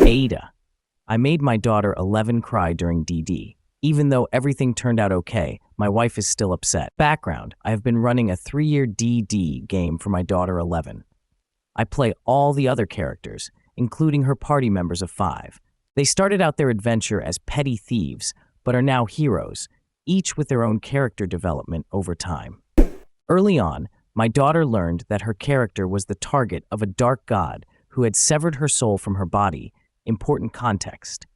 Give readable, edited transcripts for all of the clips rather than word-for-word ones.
AITA. I made my daughter 11 cry during DD. Even though everything turned out okay, my wife is still upset. Background: I have been running a 3-year DD game for my daughter 11. I play all the other characters, including her party members of 5. They started out their adventure as petty thieves, but are now heroes, each with their own character development over time. Early on, my daughter learned that her character was the target of a dark god who had severed her soul from her body. Important context.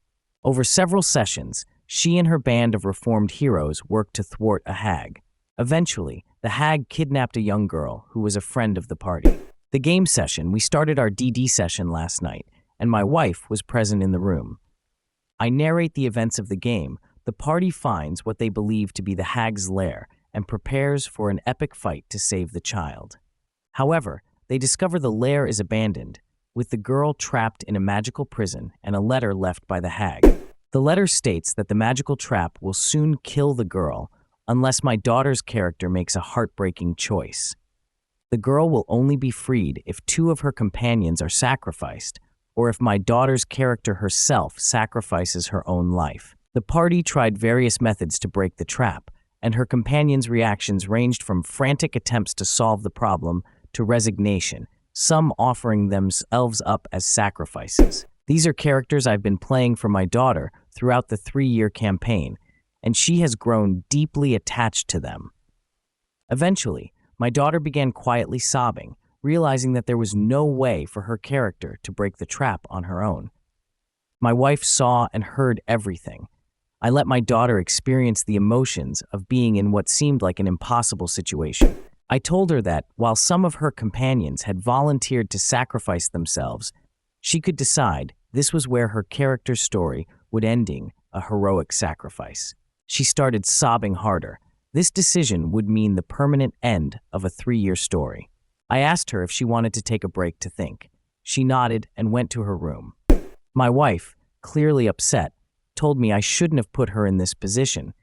Over several sessions, she and her band of reformed heroes worked to thwart a hag. Eventually, the hag kidnapped a young girl who was a friend of the party. The game session: we started our DD session last night, and my wife was present in the room. I narrate the events of the game. The party finds what they believe to be the hag's lair and prepares for an epic fight to save the child. However, they discover the lair is abandoned, with the girl trapped in a magical prison and a letter left by the hag. The letter states that the magical trap will soon kill the girl unless my daughter's character makes a heartbreaking choice. The girl will only be freed if 2 of her companions are sacrificed, or if my daughter's character herself sacrifices her own life. The party tried various methods to break the trap, and her companions' reactions ranged from frantic attempts to solve the problem to resignation, some offering themselves up as sacrifices. These are characters I've been playing for my daughter throughout the 3-year campaign, and she has grown deeply attached to them. Eventually, my daughter began quietly sobbing, realizing that there was no way for her character to break the trap on her own. My wife saw and heard everything. I let my daughter experience the emotions of being in what seemed like an impossible situation. I told her that, while some of her companions had volunteered to sacrifice themselves, she could decide this was where her character's story would ending a heroic sacrifice. She started sobbing harder. This decision would mean the permanent end of a 3-year story. I asked her if she wanted to take a break to think. She nodded and went to her room. My wife, clearly upset, told me I shouldn't have put her in this position,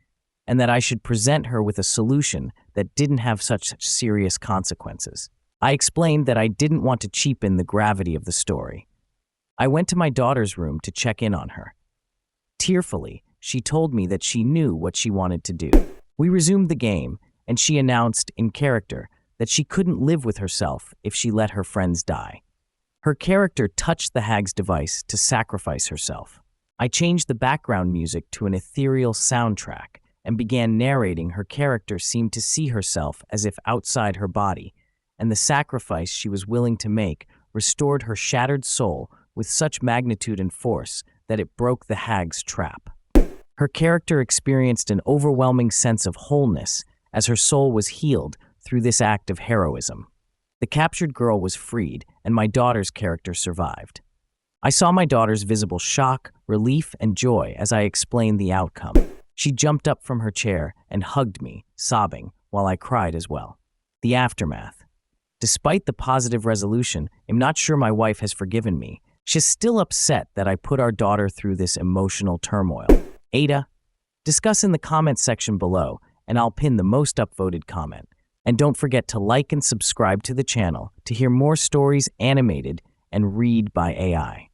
and that I should present her with a solution that didn't have such serious consequences. I explained that I didn't want to cheapen the gravity of the story. I went to my daughter's room to check in on her. Tearfully, she told me that she knew what she wanted to do. We resumed the game, and she announced, in character, that she couldn't live with herself if she let her friends die. Her character touched the hag's device to sacrifice herself. I changed the background music to an ethereal soundtrack and began narrating. Her character seemed to see herself as if outside her body, and the sacrifice she was willing to make restored her shattered soul with such magnitude and force that it broke the hag's trap. Her character experienced an overwhelming sense of wholeness as her soul was healed through this act of heroism. The captured girl was freed, and my daughter's character survived. I saw my daughter's visible shock, relief, and joy as I explained the outcome. She jumped up from her chair and hugged me, sobbing, while I cried as well. The aftermath. Despite the positive resolution, I'm not sure my wife has forgiven me. She's still upset that I put our daughter through this emotional turmoil. AITA, discuss in the comments section below, and I'll pin the most upvoted comment. And don't forget to like and subscribe to the channel to hear more stories animated and read by AI.